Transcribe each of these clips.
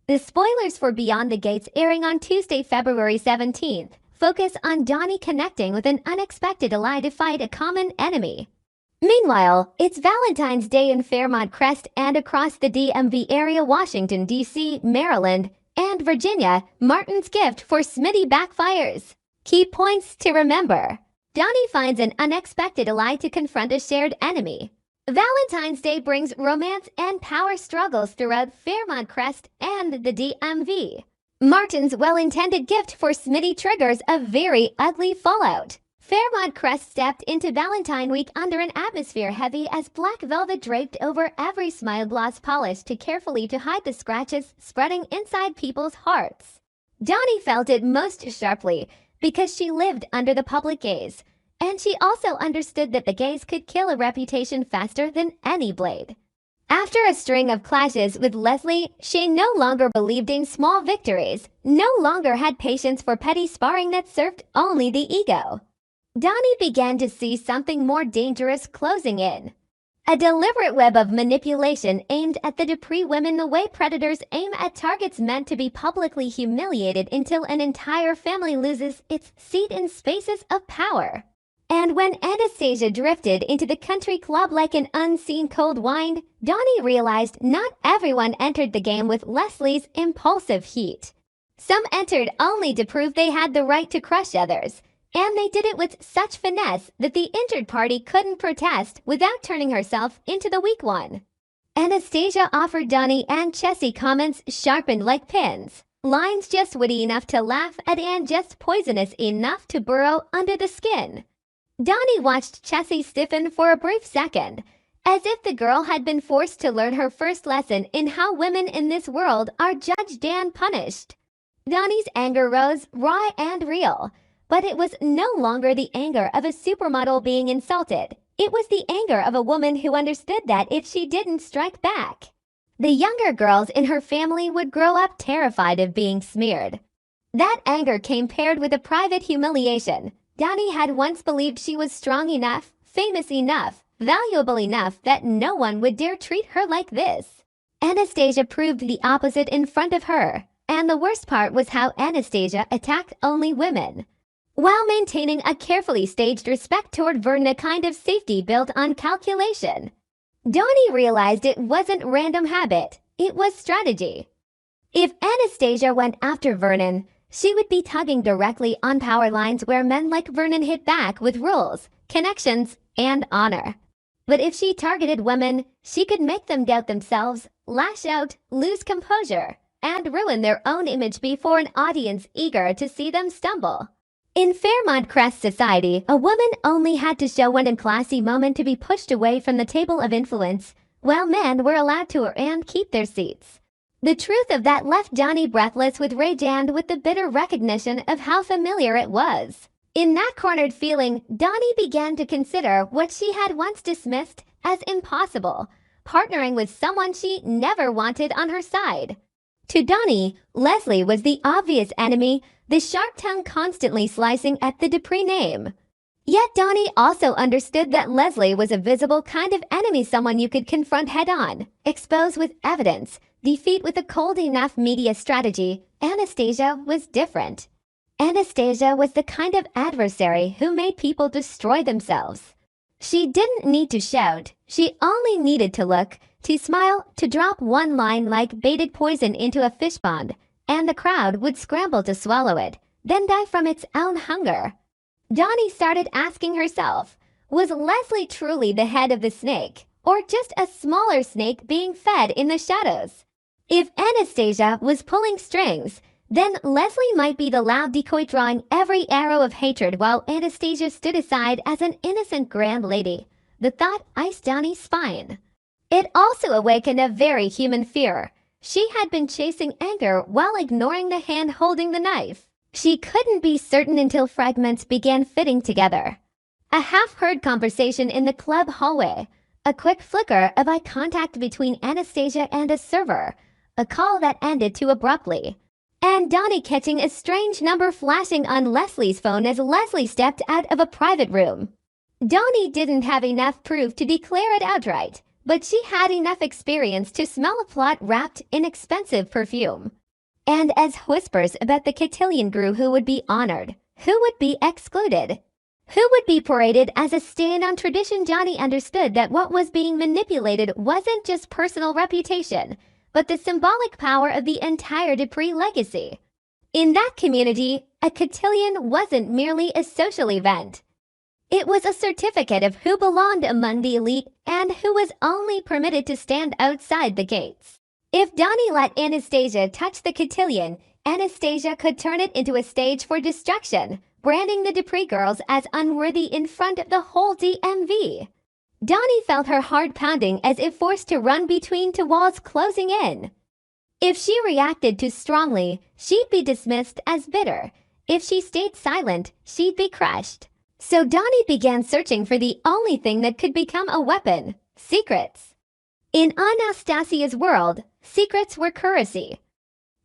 The spoilers for Beyond the Gates airing on Tuesday, February 17th, focus on Donnie connecting with an unexpected ally to fight a common enemy. Meanwhile, it's Valentine's Day in Fairmont Crest and across the DMV area, Washington, D.C., Maryland, and Virginia. Martin's gift for Smitty backfires. Key points to remember. Donnie finds an unexpected ally to confront a shared enemy. Valentine's Day brings romance and power struggles throughout Fairmont Crest and the DMV. Martin's well-intended gift for Smitty triggers a very ugly fallout. Fairmont Crest stepped into Valentine Week under an atmosphere heavy as black velvet draped over every smile, gloss polished carefully to hide the scratches spreading inside people's hearts. Donnie felt it most sharply because she lived under the public gaze, and she also understood that the gaze could kill a reputation faster than any blade. After a string of clashes with Leslie, she no longer believed in small victories, no longer had patience for petty sparring that served only the ego. Donnie began to see something more dangerous closing in. A deliberate web of manipulation aimed at the Dupree women, the way predators aim at targets meant to be publicly humiliated until an entire family loses its seat in spaces of power. And when Anastasia drifted into the country club like an unseen cold wind, Donnie realized not everyone entered the game with Leslie's impulsive heat. Some entered only to prove they had the right to crush others, and they did it with such finesse that the injured party couldn't protest without turning herself into the weak one. Anastasia offered Donnie and Chessie comments sharpened like pins, lines just witty enough to laugh at and just poisonous enough to burrow under the skin. Donnie watched Chessie stiffen for a brief second, as if the girl had been forced to learn her first lesson in how women in this world are judged and punished. Donnie's anger rose, raw and real, but it was no longer the anger of a supermodel being insulted. It was the anger of a woman who understood that if she didn't strike back, the younger girls in her family would grow up terrified of being smeared. That anger came paired with a private humiliation. Donnie had once believed she was strong enough, famous enough, valuable enough that no one would dare treat her like this. Anastasia proved the opposite in front of her, and the worst part was how Anastasia attacked only women, while maintaining a carefully staged respect toward Vernon, a kind of safety built on calculation. Donnie realized it wasn't random habit, it was strategy. If Anastasia went after Vernon, she would be tugging directly on power lines where men like Vernon hit back with rules, connections, and honor. But if she targeted women, she could make them doubt themselves, lash out, lose composure, and ruin their own image before an audience eager to see them stumble. In Fairmont Crest society, a woman only had to show one classy moment to be pushed away from the table of influence, while men were allowed to and keep their seats. The truth of that left Donnie breathless with rage and with the bitter recognition of how familiar it was. In that cornered feeling, Donnie began to consider what she had once dismissed as impossible, partnering with someone she never wanted on her side. To Donnie, Leslie was the obvious enemy, the sharp tongue constantly slicing at the Dupree name. Yet Donnie also understood that Leslie was a visible kind of enemy, someone you could confront head-on, expose with evidence, defeat with a cold enough media strategy. Anastasia was different. Anastasia was the kind of adversary who made people destroy themselves. She didn't need to shout, she only needed to look, to smile, to drop one line like baited poison into a fish pond, and the crowd would scramble to swallow it, then die from its own hunger. Donnie started asking herself, was Leslie truly the head of the snake, or just a smaller snake being fed in the shadows? If Anastasia was pulling strings, then Leslie might be the loud decoy drawing every arrow of hatred while Anastasia stood aside as an innocent grand lady. The thought iced Donnie's spine. It also awakened a very human fear. She had been chasing anger while ignoring the hand holding the knife. She couldn't be certain until fragments began fitting together. A half-heard conversation in the club hallway, a quick flicker of eye contact between Anastasia and a server, a call that ended too abruptly, and Donnie catching a strange number flashing on Leslie's phone as Leslie stepped out of a private room. Donnie didn't have enough proof to declare it outright, but she had enough experience to smell a plot wrapped in expensive perfume. And as whispers about the cotillion grew, who would be honored, who would be excluded, who would be paraded as a stain on tradition, Johnny understood that what was being manipulated wasn't just personal reputation, but the symbolic power of the entire Dupree legacy. In that community, a cotillion wasn't merely a social event. It was a certificate of who belonged among the elite and who was only permitted to stand outside the gates. If Donnie let Anastasia touch the cotillion, Anastasia could turn it into a stage for destruction, branding the Dupree girls as unworthy in front of the whole DMV. Donnie felt her heart pounding as if forced to run between two walls closing in. If she reacted too strongly, she'd be dismissed as bitter. If she stayed silent, she'd be crushed. So Donnie began searching for the only thing that could become a weapon: secrets. In Anastasia's world, secrets were currency.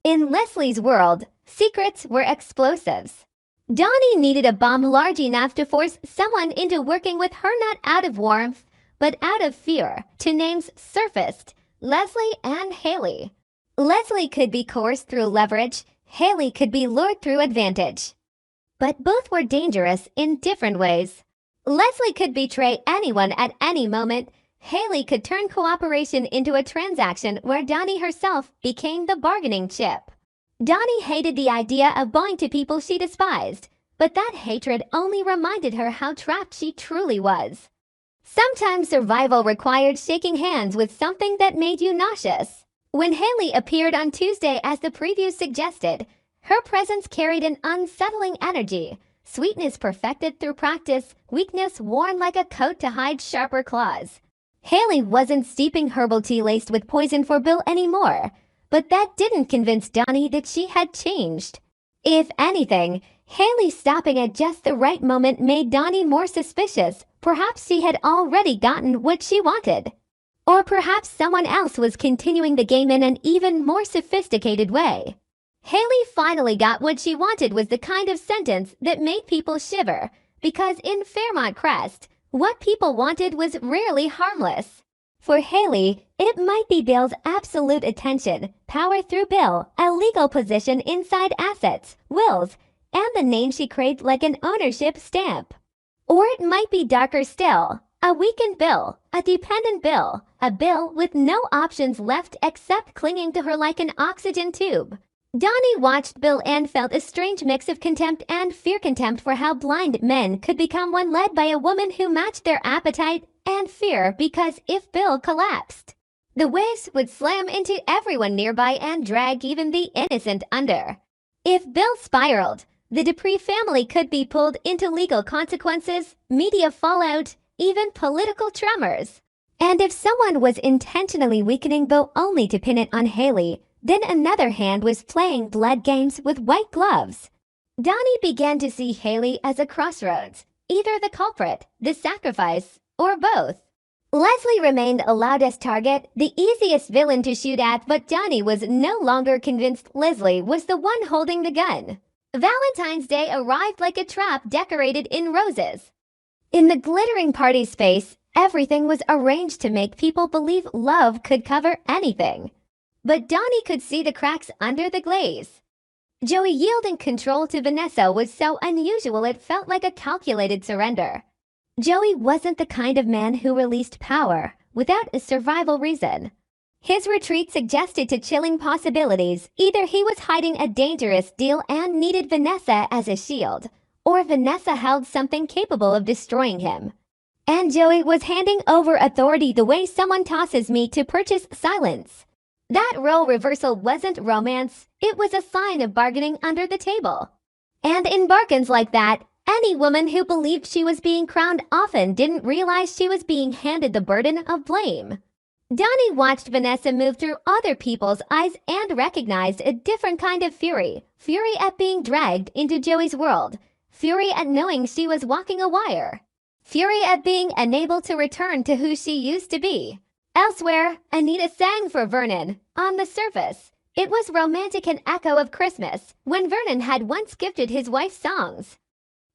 In Leslie's world, secrets were explosives. Donnie needed a bomb large enough to force someone into working with her, not out of warmth, but out of fear. Two names surfaced: Leslie and Haley. Leslie could be coerced through leverage, Haley could be lured through advantage. But both were dangerous in different ways. Leslie could betray anyone at any moment. Haley could turn cooperation into a transaction where Donnie herself became the bargaining chip. Donnie hated the idea of bowing to people she despised, but that hatred only reminded her how trapped she truly was. Sometimes survival required shaking hands with something that made you nauseous. When Haley appeared on Tuesday, as the preview suggested, her presence carried an unsettling energy, sweetness perfected through practice, weakness worn like a coat to hide sharper claws. Haley wasn't steeping herbal tea laced with poison for Bill anymore, but that didn't convince Donnie that she had changed. If anything, Haley stopping at just the right moment made Donnie more suspicious. Perhaps she had already gotten what she wanted. Or perhaps someone else was continuing the game in an even more sophisticated way. Haley finally got what she wanted, was the kind of sentence that made people shiver, because in Fairmont Crest, what people wanted was rarely harmless. For Haley, it might be Bill's absolute attention, power through Bill, a legal position inside assets, wills, and the name she craved like an ownership stamp. Or it might be darker still, a weakened Bill, a dependent Bill, a Bill with no options left except clinging to her like an oxygen tube. Donnie watched Bill and felt a strange mix of contempt and fear. Contempt for how blind men could become when led by a woman who matched their appetite, and fear because if Bill collapsed, the waves would slam into everyone nearby and drag even the innocent under. If Bill spiraled, the Dupree family could be pulled into legal consequences, media fallout, even political tremors. And if someone was intentionally weakening Bill only to pin it on Haley, then another hand was playing blood games with white gloves. Donnie began to see Haley as a crossroads, either the culprit, the sacrifice, or both. Leslie remained a loudest target, the easiest villain to shoot at, but Donnie was no longer convinced Leslie was the one holding the gun. Valentine's Day arrived like a trap decorated in roses. In the glittering party space, everything was arranged to make people believe love could cover anything. But Donnie could see the cracks under the glaze. Joey yielding control to Vanessa was so unusual it felt like a calculated surrender. Joey wasn't the kind of man who released power without a survival reason. His retreat suggested to chilling possibilities. Either he was hiding a dangerous deal and needed Vanessa as a shield, or Vanessa held something capable of destroying him. And Joey was handing over authority the way someone tosses meat to purchase silence. That role reversal wasn't romance, it was a sign of bargaining under the table. And in bargains like that, any woman who believed she was being crowned often didn't realize she was being handed the burden of blame. Donnie watched Vanessa move through other people's eyes and recognized a different kind of fury. Fury at being dragged into Joey's world. Fury at knowing she was walking a wire. Fury at being unable to return to who she used to be. Elsewhere, Anita sang for Vernon. On the surface, it was romantic, an echo of Christmas, when Vernon had once gifted his wife songs.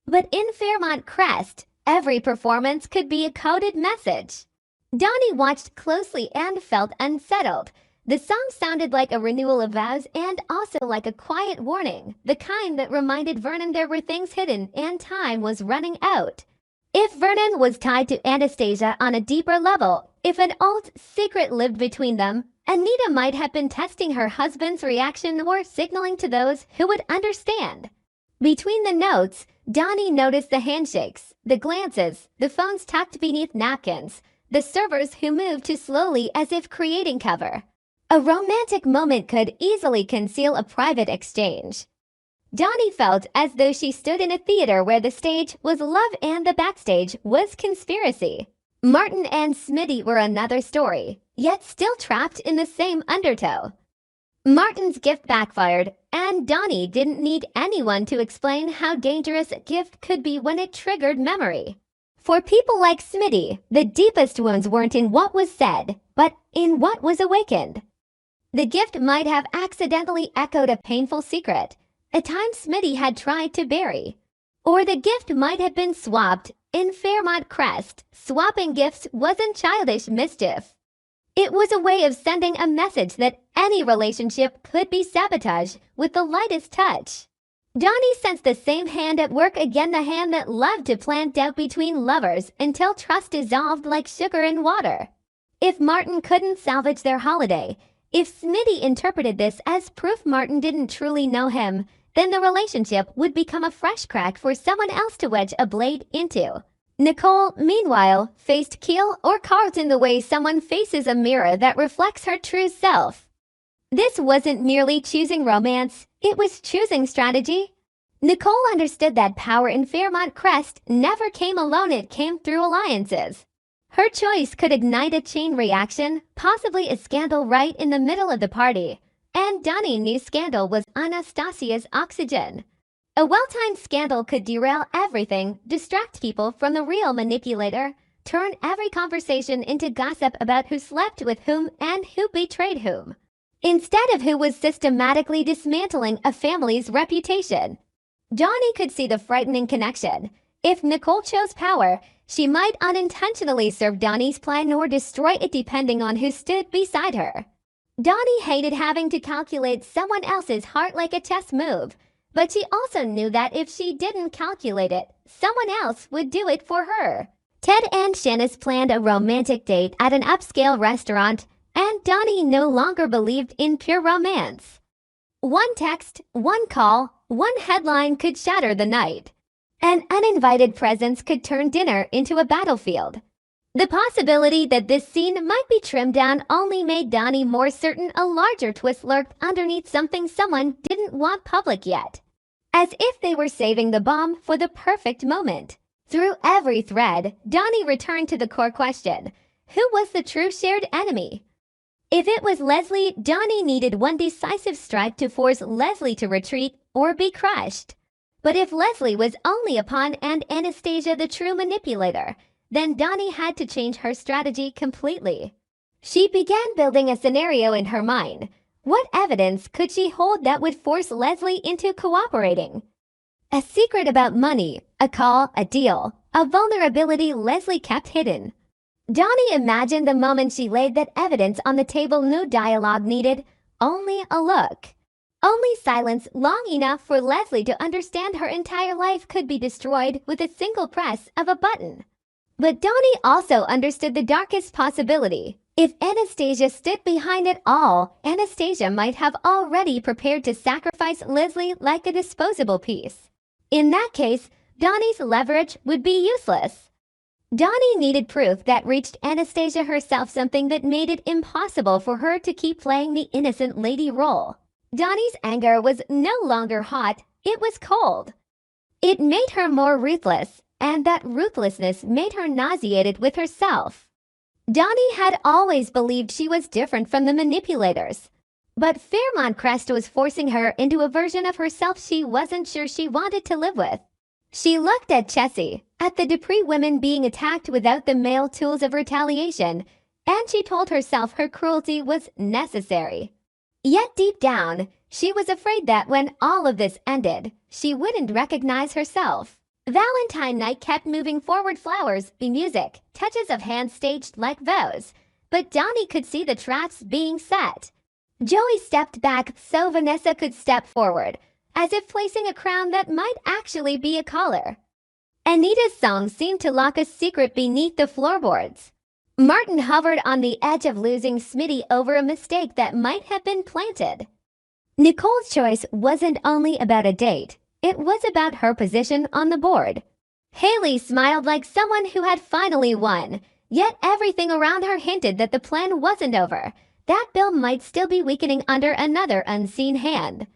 But in Fairmont Crest, every performance could be a coded message. Donnie watched closely and felt unsettled. The song sounded like a renewal of vows and also like a quiet warning, the kind that reminded Vernon there were things hidden and time was running out. If Vernon was tied to Anastasia on a deeper level, if an old secret lived between them, Anita might have been testing her husband's reaction or signaling to those who would understand. Between the notes, Donnie noticed the handshakes, the glances, the phones tucked beneath napkins, the servers who moved too slowly as if creating cover. A romantic moment could easily conceal a private exchange. Donnie felt as though she stood in a theater where the stage was love and the backstage was conspiracy. Martin and Smitty were another story, yet still trapped in the same undertow. Martin's gift backfired, and Donnie didn't need anyone to explain how dangerous a gift could be when it triggered memory. For people like Smitty, the deepest wounds weren't in what was said, but in what was awakened. The gift might have accidentally echoed a painful secret, a time Smitty had tried to bury. Or the gift might have been swapped. In Fairmont Crest, swapping gifts wasn't childish mischief. It was a way of sending a message that any relationship could be sabotaged with the lightest touch. Donnie sensed the same hand at work again, the hand that loved to plant doubt between lovers until trust dissolved like sugar in water. If Martin couldn't salvage their holiday, if Smitty interpreted this as proof Martin didn't truly know him, then the relationship would become a fresh crack for someone else to wedge a blade into. Nicole, meanwhile, faced Keel or Carlton the way someone faces a mirror that reflects her true self. This wasn't merely choosing romance, it was choosing strategy. Nicole understood that power in Fairmont Crest never came alone, it came through alliances. Her choice could ignite a chain reaction, possibly a scandal right in the middle of the party. And Donnie knew scandal was Anastasia's oxygen. A well-timed scandal could derail everything, distract people from the real manipulator, turn every conversation into gossip about who slept with whom and who betrayed whom, instead of who was systematically dismantling a family's reputation. Donnie could see the frightening connection. If Nicole chose power, she might unintentionally serve Donnie's plan or destroy it depending on who stood beside her. Donnie hated having to calculate someone else's heart like a chess move, but she also knew that if she didn't calculate it, someone else would do it for her. Ted and Shanice planned a romantic date at an upscale restaurant, and Donnie no longer believed in pure romance. One text, one call, one headline could shatter the night. An uninvited presence could turn dinner into a battlefield. The possibility that this scene might be trimmed down only made Donnie more certain a larger twist lurked underneath something someone didn't want public yet. As if they were saving the bomb for the perfect moment. Through every thread, Donnie returned to the core question: who was the true shared enemy? If it was Leslie, Donnie needed one decisive strike to force Leslie to retreat or be crushed. But if Leslie was only a pawn and Anastasia the true manipulator, then Donnie had to change her strategy completely. She began building a scenario in her mind. What evidence could she hold that would force Leslie into cooperating? A secret about money, a call, a deal, a vulnerability Leslie kept hidden. Donnie imagined the moment she laid that evidence on the table. No dialogue needed, only a look. Only silence long enough for Leslie to understand her entire life could be destroyed with a single press of a button. But Donnie also understood the darkest possibility. If Anastasia stood behind it all, Anastasia might have already prepared to sacrifice Leslie like a disposable piece. In that case, Donnie's leverage would be useless. Donnie needed proof that reached Anastasia herself, something that made it impossible for her to keep playing the innocent lady role. Donnie's anger was no longer hot, it was cold. It made her more ruthless, and that ruthlessness made her nauseated with herself. Donnie had always believed she was different from the manipulators. But Fairmont Crest was forcing her into a version of herself she wasn't sure she wanted to live with. She looked at Chessie, at the Dupree women being attacked without the male tools of retaliation, and she told herself her cruelty was necessary. Yet deep down, she was afraid that when all of this ended, she wouldn't recognize herself. Valentine night kept moving forward, flowers, music, touches of hands staged like vows. But Donnie could see the traps being set. Joey stepped back so Vanessa could step forward, as if placing a crown that might actually be a collar. Anita's song seemed to lock a secret beneath the floorboards. Martin hovered on the edge of losing Smitty over a mistake that might have been planted. Nicole's choice wasn't only about a date, it was about her position on the board. Haley smiled like someone who had finally won, yet everything around her hinted that the plan wasn't over, that Bill might still be weakening under another unseen hand.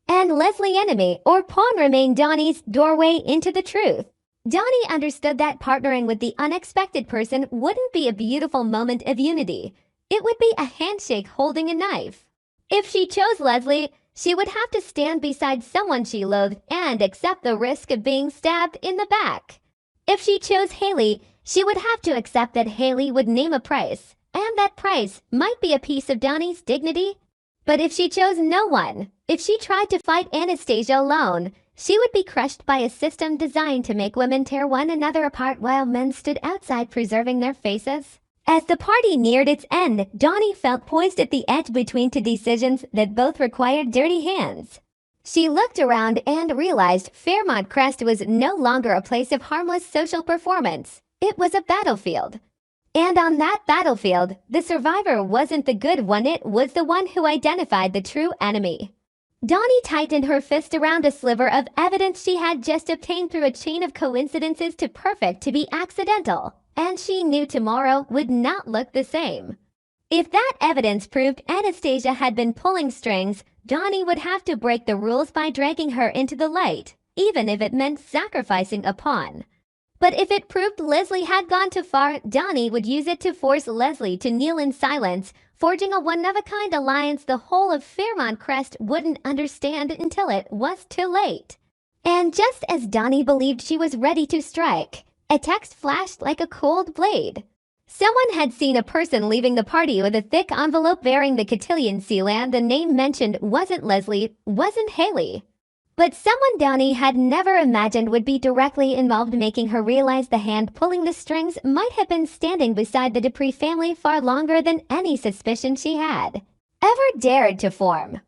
And Leslie, enemy or pawn, remained Donnie's doorway into the truth. Donnie understood that partnering with the unexpected person wouldn't be a beautiful moment of unity. It would be a handshake holding a knife. If she chose Leslie, she would have to stand beside someone she loathed and accept the risk of being stabbed in the back. If she chose Haley, she would have to accept that Haley would name a price, and that price might be a piece of Donnie's dignity. But if she chose no one, if she tried to fight Anastasia alone, she would be crushed by a system designed to make women tear one another apart while men stood outside preserving their faces. As the party neared its end, Donnie felt poised at the edge between two decisions that both required dirty hands. She looked around and realized Fairmont Crest was no longer a place of harmless social performance. It was a battlefield. And on that battlefield, the survivor wasn't the good one, it was the one who identified the true enemy. Donnie tightened her fist around a sliver of evidence she had just obtained through a chain of coincidences too perfect to be accidental, and she knew tomorrow would not look the same. If that evidence proved Anastasia had been pulling strings, Donnie would have to break the rules by dragging her into the light, even if it meant sacrificing a pawn. But if it proved Leslie had gone too far, Donnie would use it to force Leslie to kneel in silence, forging a one-of-a-kind alliance the whole of Fairmont Crest wouldn't understand until it was too late. And just as Donnie believed she was ready to strike, a text flashed like a cold blade. Someone had seen a person leaving the party with a thick envelope bearing the cotillion seal, and the name mentioned wasn't Leslie, wasn't Haley. But someone Donnie had never imagined would be directly involved, making her realize the hand pulling the strings might have been standing beside the Dupree family far longer than any suspicion she had ever dared to form.